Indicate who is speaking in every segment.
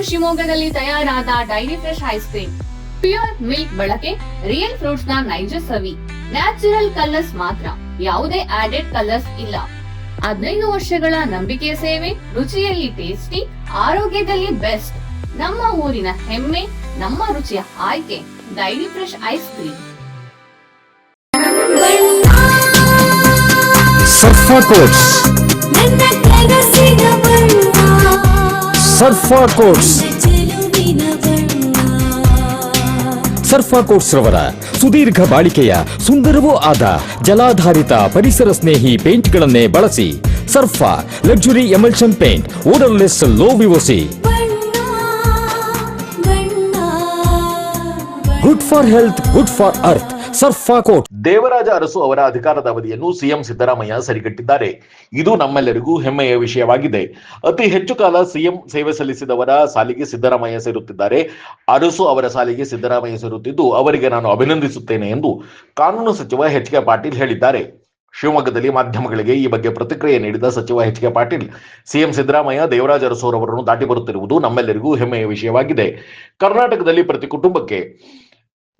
Speaker 1: ಶಿವಮೊಗ್ಗದಲ್ಲಿ ತಯಾರಾದ dairy fresh ice cream. Pure milk ಬಳಕೆ, ರಿಯಲ್ ಫ್ರೂಟ್ಸ್ ನ ನೈಜ ಸವಿ, ನ್ಯಾಚುರಲ್ ಕಲರ್ಸ್ ಮಾತ್ರ, ಯಾವುದೇ ಆಡೆಡ್ ಕಲರ್ಸ್ ಇಲ್ಲ. 15 ವರ್ಷಗಳ ನಂಬಿಕೆಯ ಸೇವೆ, ರುಚಿಯಲ್ಲಿ ಟೇಸ್ಟಿ, ಆರೋಗ್ಯದಲ್ಲಿ ಬೆಸ್ಟ್. ನಮ್ಮ ಊರಿನ ಹೆಮ್ಮೆ, ನಮ್ಮ ರುಚಿಯ ಆಯ್ಕೆ dairy fresh ice cream.
Speaker 2: ಸರ್ಫಾ quotes, ಸರ್ಫಾ quotes, ಸರ್ಫಾ quotes ರವರ ಸುದೀರ್ಘ ಬಾಳಿಕೆಯ ಸುಂದರವೂ ಆದ ಜಲಾಧಾರಿತ ಪರಿಸರ ಸ್ನೇಹಿ ಪೇಂಟ್ಗಳನ್ನೇ ಬಳಸಿ. Surfa luxury emulsion paint, odourless, low VOC, good for health, good for earth. Surfa coat.
Speaker 3: Devaraja Arasu ಅವರ ಅಧಿಕಾರದ ಅವಧಿಯನ್ನು ಸಿಎಂ ಸಿದ್ದರಾಮಯ್ಯ ಸರಿಗಟ್ಟಿದ್ದಾರೆ. ಇದು ನಮ್ಮೆಲ್ಲರಿಗೂ ಹೆಮ್ಮೆಯ ವಿಷಯವಾಗಿದೆ. ಅತಿ ಹೆಚ್ಚು ಕಾಲ ಸಿಎಂ ಸೇವೆ ಸಲ್ಲಿಸಿದವರ ಸಾಲಿಗೆ ಸಿದ್ದರಾಮಯ್ಯ ಸೇರುತ್ತಿದ್ದಾರೆ. ಅರಸು ಅವರ ಸಾಲಿಗೆ ಸಿದ್ದರಾಮಯ್ಯ ಸೇರುತ್ತಿದ್ದು ಅವರಿಗೆ ನಾನು ಅಭಿನಂದಿಸುತ್ತೇನೆ ಎಂದು ಕಾನೂನು ಸಚಿವ ಎಚ್ ಕೆ ಪಾಟೀಲ್ ಹೇಳಿದ್ದಾರೆ. ಶಿವಮೊಗ್ಗದಲ್ಲಿ ಮಾಧ್ಯಮಗಳಿಗೆ ಈ ಬಗ್ಗೆ ಪ್ರತಿಕ್ರಿಯೆ ನೀಡಿದ ಸಚಿವ H K Patil, CM Siddaramaiah Devaraj Urs ಅವರನ್ನು ದಾಟಿ ಬರುತ್ತಿರುವುದು ನಮ್ಮೆಲ್ಲರಿಗೂ ಹೆಮ್ಮೆಯ ವಿಷಯವಾಗಿದೆ. ಕರ್ನಾಟಕದಲ್ಲಿ ಪ್ರತಿ ಕುಟುಂಬಕ್ಕೆ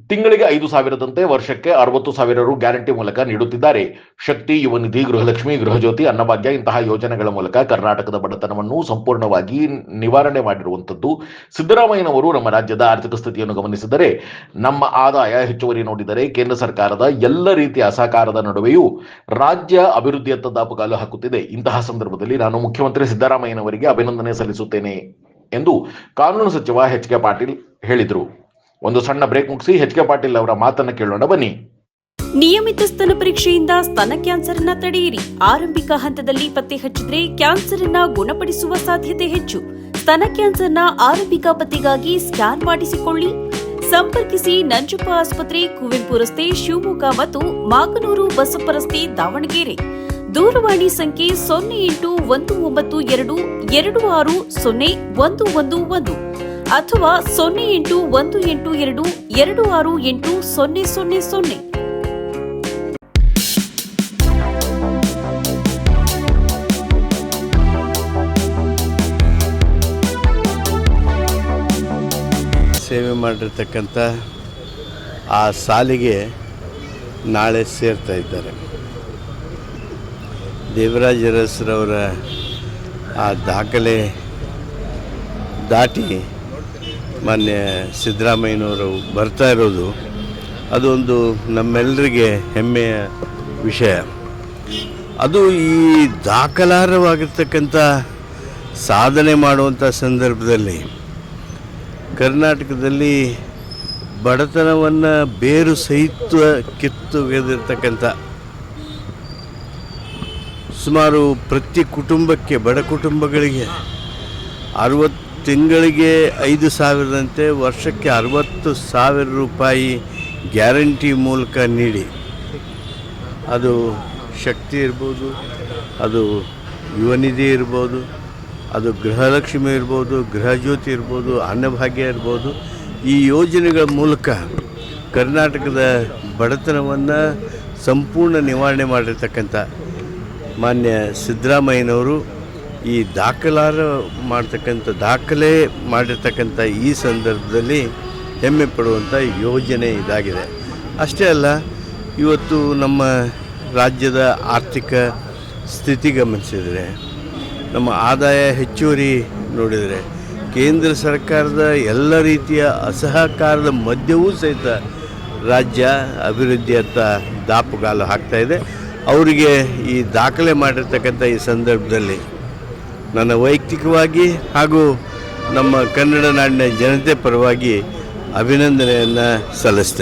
Speaker 3: ತಿಂಗಳಿಗೆ 5,000ದಂತೆ ವರ್ಷಕ್ಕೆ 60,000 ರು ಗ್ಯಾರಂಟಿ ಮೂಲಕ ನೀಡುತ್ತಿದ್ದಾರೆ. ಶಕ್ತಿ, ಯುವ ನಿಧಿ, ಗೃಹಲಕ್ಷ್ಮಿ, ಗೃಹಜ್ಯೋತಿ, ಅನ್ನಭಾಗ್ಯ ಇಂತಹ ಯೋಜನೆಗಳ ಮೂಲಕ ಕರ್ನಾಟಕದ ಬಡತನವನ್ನು ಸಂಪೂರ್ಣವಾಗಿ ನಿವಾರಣೆ ಮಾಡಿರುವಂತದ್ದು. ಸಿದ್ದರಾಮಯ್ಯನವರು ನಮ್ಮ ರಾಜ್ಯದ ಆರ್ಥಿಕ ಸ್ಥಿತಿಯನ್ನು ಗಮನಿಸಿದರೆ, ನಮ್ಮ ಆದಾಯ ಹೆಚ್ಚುವರಿ ನೋಡಿದರೆ, ಕೇಂದ್ರ ಸರ್ಕಾರದ ಎಲ್ಲ ರೀತಿಯ ಅಸಹಕಾರದ ನಡುವೆಯೂ ರಾಜ್ಯ ಅಭಿವೃದ್ಧಿಯತ್ತ ದಾಪುಗಾಲು ಹಾಕುತ್ತಿದೆ. ಇಂತಹ ಸಂದರ್ಭದಲ್ಲಿ ನಾನು ಮುಖ್ಯಮಂತ್ರಿ ಸಿದ್ದರಾಮಯ್ಯನವರಿಗೆ ಅಭಿನಂದನೆ ಸಲ್ಲಿಸುತ್ತೇನೆ ಎಂದು ಕಾನೂನು ಸಚಿವ ಎಚ್ ಕೆ ಪಾಟೀಲ್ ಹೇಳಿದರು. ಒಂದು ಸಣ್ಣ ಬ್ರೇಕ್ ಮುಗಿಸಿ ಎಚ್ ಕೆ ಪಾಟೀಲ್ ಅವರ ಮಾತನ್ನು ಕೇಳೋಣ ಬನ್ನಿ.
Speaker 4: ನಿಯಮಿತ ಸ್ತನ ಪರೀಕ್ಷೆಯಿಂದ ಸ್ತನ ಕ್ಯಾನ್ಸರ್ ಅನ್ನ ತಡೆಯಿರಿ. ಆರಂಭಿಕ ಹಂತದಲ್ಲಿ ಪತ್ತೆ ಹಚ್ಚಿದ್ರೆ ಕ್ಯಾನ್ಸರ್ ಅನ್ನ ಗುಣಪಡಿಸುವ ಸಾಧ್ಯತೆ ಹೆಚ್ಚು. ಸ್ತನ ಕ್ಯಾನ್ಸರ್ನ ಆರಂಭಿಕ ಪತ್ತೆಗಾಗಿ ಸ್ಕ್ಯಾನ್ ಮಾಡಿಸಿಕೊಳ್ಳಿ. ಸಂಪರ್ಕಿಸಿ ನಂಜಪ್ಪ ಆಸ್ಪತ್ರೆ, ಕುವೆಂಪು ರಸ್ತೆ, ಶಿವಮೊಗ್ಗ ಮತ್ತು ಮಾಗನೂರು ಬಸಪ್ಪ ರಸ್ತೆ, ದಾವಣಗೆರೆ. ದೂರವಾಣಿ ಸಂಖ್ಯೆ 0819260111 ಅಥವಾ 081822680000.
Speaker 5: ಸೇವೆ ಮಾಡಿರ್ತಕ್ಕಂಥ ಆ ಸಾಲಿಗೆ ನಾಳೆ ಸೇರ್ತಾ ಇದ್ದಾರೆ. ದೇವರಾಜ ಅರಸರವರ ಆ ದಾಖಲೆ ದಾಟಿ ಮಾನ್ಯ ಸಿದ್ದರಾಮಯ್ಯನವರು ಬರ್ತಾ ಇರೋದು ಅದೊಂದು ನಮ್ಮೆಲ್ಲರಿಗೆ ಹೆಮ್ಮೆಯ ವಿಷಯ. ಅದು ಈ ದಾಖಲಾರ್ಹವಾಗಿರ್ತಕ್ಕಂಥ ಸಾಧನೆ ಮಾಡುವಂಥ ಸಂದರ್ಭದಲ್ಲಿ ಕರ್ನಾಟಕದಲ್ಲಿ ಬಡತನವನ್ನು ಬೇರು ಸಹಿತ ಕಿತ್ತೊಗೆದಿರ್ತಕ್ಕಂಥ ಸುಮಾರು ಪ್ರತಿ ಕುಟುಂಬಕ್ಕೆ, ಬಡ ಕುಟುಂಬಗಳಿಗೆ 60 ತಿಂಗಳಿಗೆ 5,000ದಂತೆ ವರ್ಷಕ್ಕೆ 60,000 ರೂಪಾಯಿ ಗ್ಯಾರಂಟಿ ಮೂಲಕ ನೀಡಿ, ಅದು ಶಕ್ತಿ ಇರ್ಬೋದು, ಅದು ಯುವ ನಿಧಿ ಇರ್ಬೋದು, ಅದು ಗೃಹಲಕ್ಷ್ಮಿ ಇರ್ಬೋದು, ಗೃಹಜ್ಯೋತಿ ಇರ್ಬೋದು, ಅನ್ನಭಾಗ್ಯ ಇರ್ಬೋದು, ಈ ಯೋಜನೆಗಳ ಮೂಲಕ ಕರ್ನಾಟಕದ ಬಡತನವನ್ನು ಸಂಪೂರ್ಣ ನಿವಾರಣೆ ಮಾಡಿರ್ತಕ್ಕಂಥ ಮಾನ್ಯ ಸಿದ್ದರಾಮಯ್ಯನವರು ಈ ದಾಖಲೆ ಮಾಡಿರ್ತಕ್ಕಂಥ ಈ ಸಂದರ್ಭದಲ್ಲಿ ಹೆಮ್ಮೆ ಪಡುವಂಥ ಯೋಜನೆ ಇದಾಗಿದೆ. ಅಷ್ಟೇ ಅಲ್ಲ, ಇವತ್ತು ನಮ್ಮ ರಾಜ್ಯದ ಆರ್ಥಿಕ ಸ್ಥಿತಿ ಗಮನಿಸಿದರೆ, ನಮ್ಮ ಆದಾಯ ಹೆಚ್ಚುವರಿ ನೋಡಿದರೆ, ಕೇಂದ್ರ ಸರ್ಕಾರದ ಎಲ್ಲ ರೀತಿಯ ಅಸಹಕಾರದ ಮಧ್ಯವೂ ಸಹಿತ ರಾಜ್ಯ ಅಭಿವೃದ್ಧಿಯತ್ತ ದಾಪುಗಾಲು ಹಾಕ್ತಾಯಿದೆ. ಅವರಿಗೆ ಈ ದಾಖಲೆ ಮಾಡಿರ್ತಕ್ಕಂಥ ಈ ಸಂದರ್ಭದಲ್ಲಿ ನನ್ನ ವೈಯಕ್ತಿಕವಾಗಿ ಹಾಗೂ ನಮ್ಮ ಕನ್ನಡ ನಾಡಿನ ಜನತೆ ಪರವಾಗಿ ಅಭಿನಂದನೆಯನ್ನು ಸಲ್ಲಿಸ್ತೇನೆ.